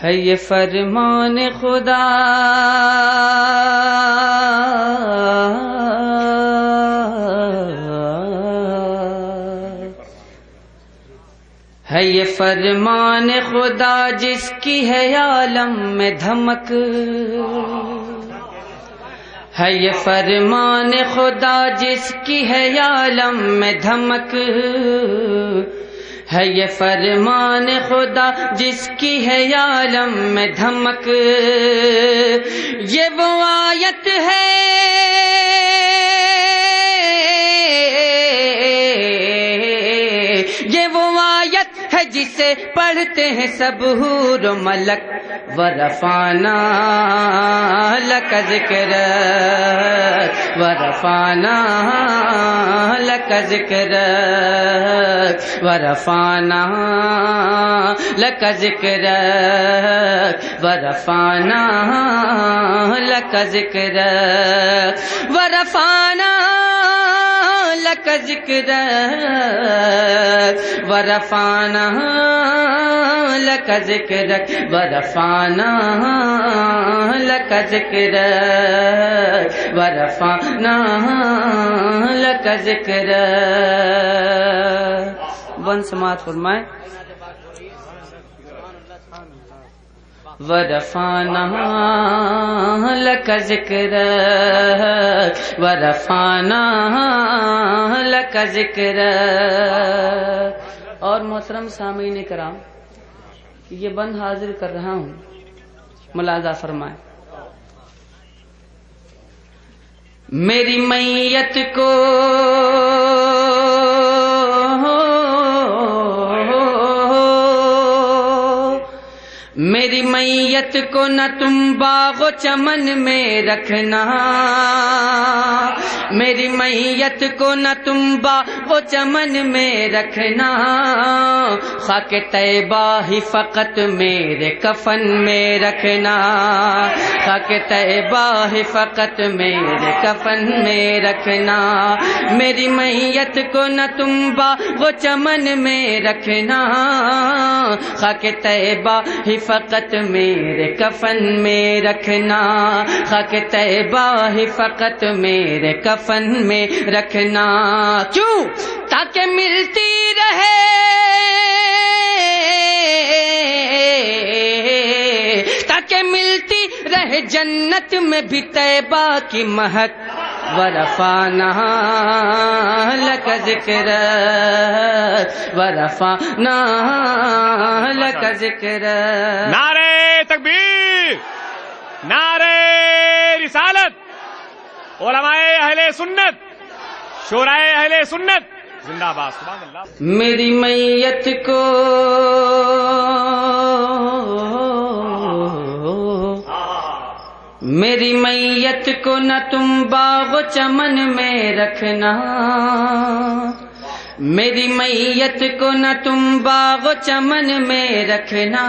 ہے یہ فرمان خدا ہے یہ فرمان خدا جس کی ہے عالم میں دھمک ہے یہ فرمان خدا جس کی ہے عالم میں دھمک ہے یہ فرمان خدا جس کی ہے عالم میں دھمک یہ وہ آیت ہے یہ وہ آیت ہے جسے پڑھتے ہیں سب حور و ملک ورفعنا لک ذکرک ورفعنا لک ذکرک ورفعنا لک ذکرک ورفعنا لک ذکرک ورفعنا لک ذکرک ورفعنا لک ذکرک ورفعنا لک ذکرک ورفعنا لک ذکرک. ون سماعت فرمائیں. ورفعنا لک ذکرک ورفعنا لک ذکرک. اور محترم سامعین کرام، یہ بند حاضر کر رہا ہوں، ملاحظہ فرمائیں. میری میت کو میری میت کو نہ تم باغ و چمن میں رکھنا، میری میت کو نہ تم باغ و چمن میں رکھنا، خاک طیبہ ہی فقط میرے کفن میں رکھنا، خاک طیبہ ہی فقط میرے کفن میں رکھنا. میری میت کو نہ تم باغ و چمن میں رکھنا، خاک طیبہ ہی فقط میرے کفن میں رکھنا، خاک طیبہ ہی فقط میرے کفن میں رکھنا. کیوں؟ تاکہ ملتی رہے تاکہ ملتی رہے جنت میں بھی طیبہ کی مہک. ورفعنا لک ذکرک ورفعنا لک ذکرک. نعرہ تکبیر، نعرہ رسالت، علماء اہل سنت، شورائے اہل سنت زندہ باد. سبحان اللہ. میری میت کو میری میت کو نہ تم باغ و چمن میں رکھنا، میری میت کو نہ تم باغ و چمن میں رکھنا،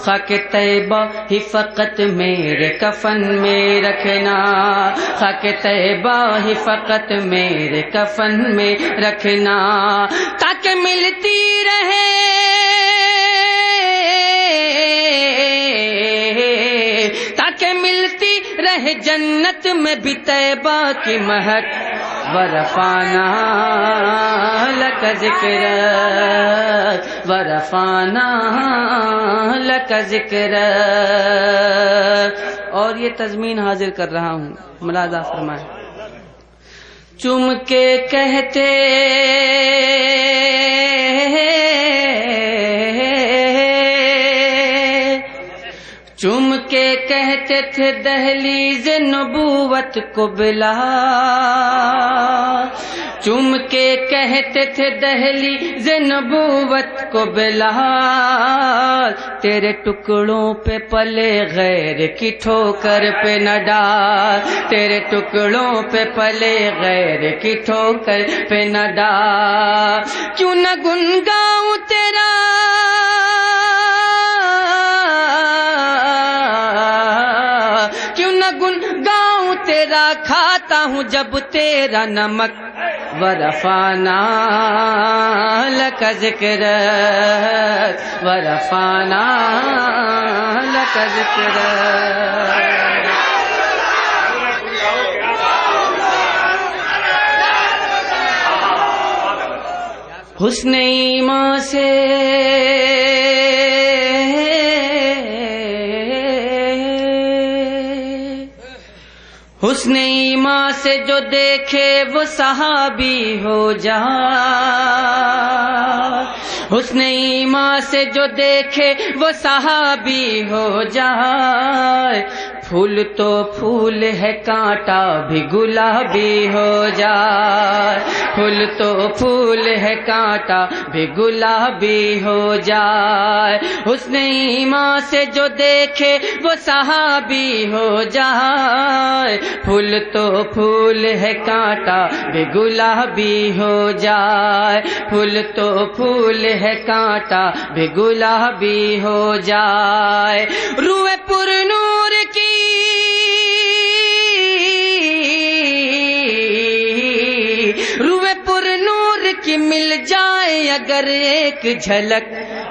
خاک طیبہ ہی فقط میرے کفن میں رکھنا، خاک طیبہ ہی فقط میرے کفن میں رکھنا. تاکہ ملتی رہے تاکہ ملتی رہے جنت میں بھی طیبہ کی مہک. ورفعنا لک ذکرک ورفعنا لک ذکرک. اور یہ تضمین حاضر کر رہا ہوں، ملاحظہ فرمائیں. چم کے کہتے چم کے کہتے تھے دہلیز نبوت کو بلال، چم کے کہتے تھے دہلیز نبوت کو بلال. تیرے ٹکڑوں پہ پلے غیر کی ٹھوکر پہ نہ ڈال، تیرے ٹکڑوں پہ پلے غیر کی ٹھوکر پہ نہ ڈال. کیوں نہ گنگاؤں تیرا کیوں نہ گنگاؤں تیرا کھاتا ہوں جب تیرا نمک. ورفعنا لك ذکرک ورفعنا لك ذکرک. حسن ایمان سے حسن ایمان سے جو دیکھے وہ صحابی ہو جائے. حسن ایمان سے جو دیکھے وہ صحابی ہو جائے. پھول تو پھول ہے کانٹا بھی گلابی ہو جائے. پھول تو پھول ہے کانٹا بھی گلابی ہو جائے. حسن ایمان سے جو دیکھے وہ صحابی ہو جائے. پھول تو پھول ہے کانٹا بھی گلابی ہو جائے. پھول تو پھول ہے کانٹا بھی گلابی ہو جائے. روئے پر نور کی روئے پر نور کی مل جائے اگر ایک جھلک.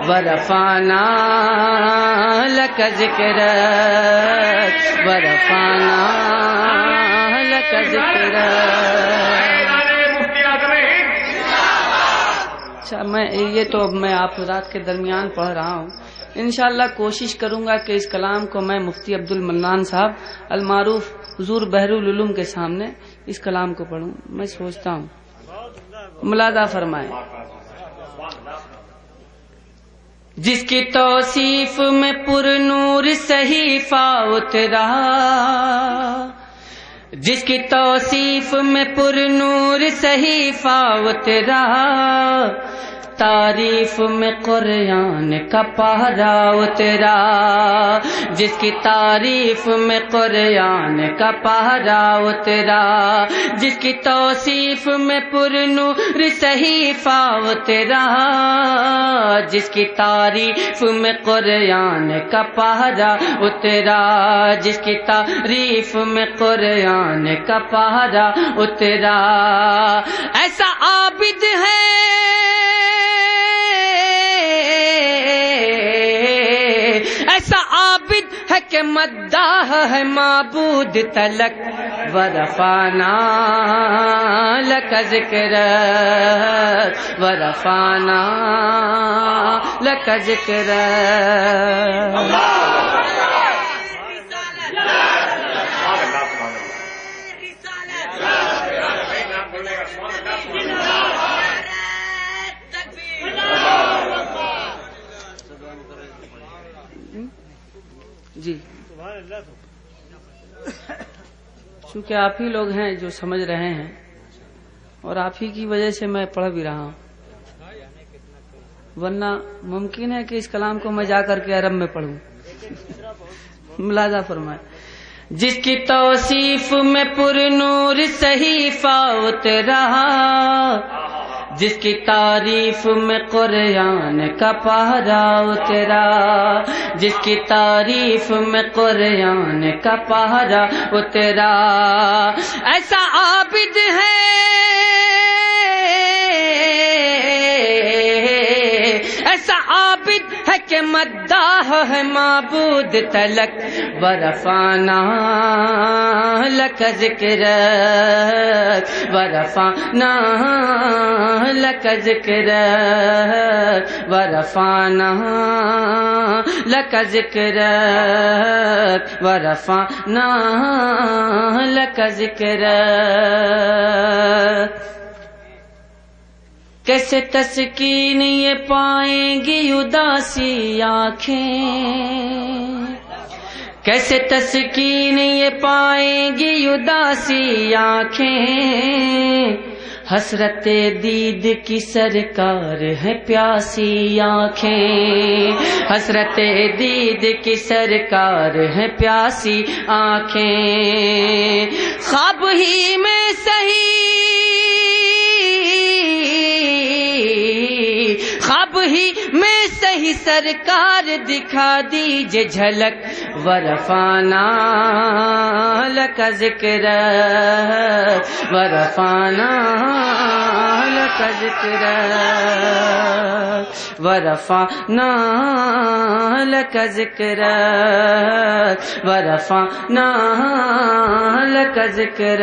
ورفعنا لك ذکرک ورفعنا لك ذکرک. اچھا یہ تو اب میں آپ حضرات کے درمیان پڑھ رہا ہوں. انشاءاللہ کوشش کروں گا کہ اس کلام کو میں مفتی عبد المنان صاحب المعروف حضور بحر العلوم کے سامنے اس کلام کو پڑھوں. میں سوچتا ہوں ملاحظہ فرمائیں. جس کی توصیف میں پر نور صحیفہ اترا جس کی توصیف میں پر نور صحیفہ اترا. تعریف میں قرآن کا پہرا اترا. جس کی تعریف میں قرآن کا پہرا اترا. جس کی توصیف میں پر نور صحیفہ اترا. جس کی تعریف میں قرآن کا پہرا اترا. جس کی تعریف میں قرآن کا پہرا اترا. ایسا عابد ہے ایسا عابد ہے کہ مداح ہے معبود تلک. ورفعنا لك ذکرک ورفعنا لك ذکرک. جی چونکہ آپ ہی لوگ ہیں جو سمجھ رہے ہیں اور آپ ہی کی وجہ سے میں پڑھ بھی رہا ہوں. ورنہ ممکن ہے کہ اس کلام کو میں جا کر کے عرب میں پڑھوں. ملاحظہ فرمائے. جس کی توصیف میں پر نور صحیفہ اترا. جس کی تعریف میں قرآن کا پہرا اترا. جس کی تعریف میں قرآن کا پہرا اترا. ایسا عابد ہے ایسا عابد ہے کہ مداح ہے معبود تلک. ورفعنا لك ذکرک ورفعنا لك ذکرک ورفعنا لك ذکرک ورفعنا لك ذکرک. کیسے تسکین یہ پائیں گی اداسی آنکھیں. کیسے تسکین یہ پائیں گی اداسی آنکھیں. حسرت دید کی سرکار ہے پیاسی آنکھیں. حسرت دید کی سرکار ہے پیاسی آنکھیں. خواب ہی میں سہی خواب ہی میں سہی ہی سرکار دکھا دیجئے جھلک ورفعنا لک ذکر ورفعنا لک ذکر ورفعنا لک ذکر ورفعنا لک ذکر.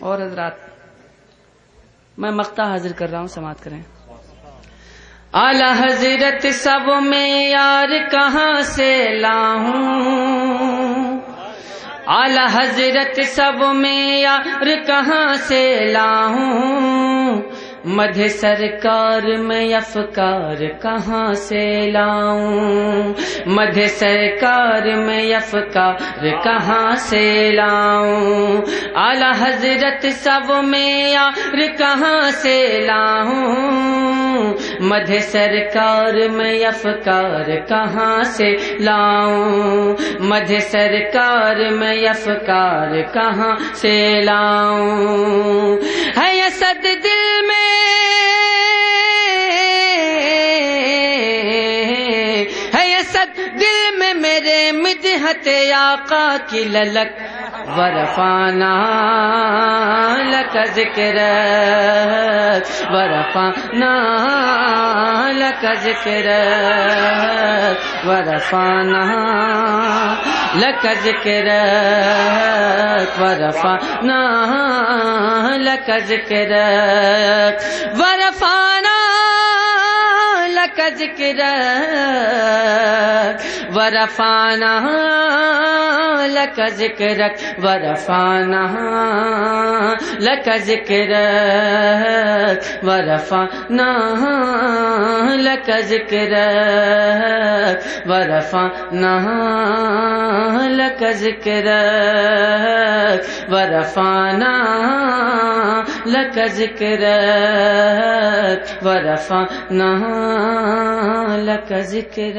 اور حضرات میں مقطع حاضر کر رہا ہوں، سماعت کریں. اعلی حضرت سب میں یار کہاں سے لاؤں، اعلی حضرت سب میں یار کہاں سے لاؤں، مدح سرکار میں افکار کہاں سے لاؤں، مدح سرکار میں افکار کہاں سے لاؤں، اعلی حضرت سب میں یار کہاں سے لاؤں، مدح سرکار میں افکار کہاں سے لاؤں، مدح سرکار میں افکار کہاں سے لاؤں. ہے اسد دل میں دل میں میرے مدحت آقا کی للک ورفعنا لک ذکر ورفعنا لک ذکر ورفعنا لک ذکر ورفعنا لک ذکر ورفعنا لک ذکر ورفعنا لک ذکر ورفعنا لک ذکر ورفعنا لک ذکر ورفعنا لک ذکر ورفعنا لک ذکر ورفعنا لک ذکر.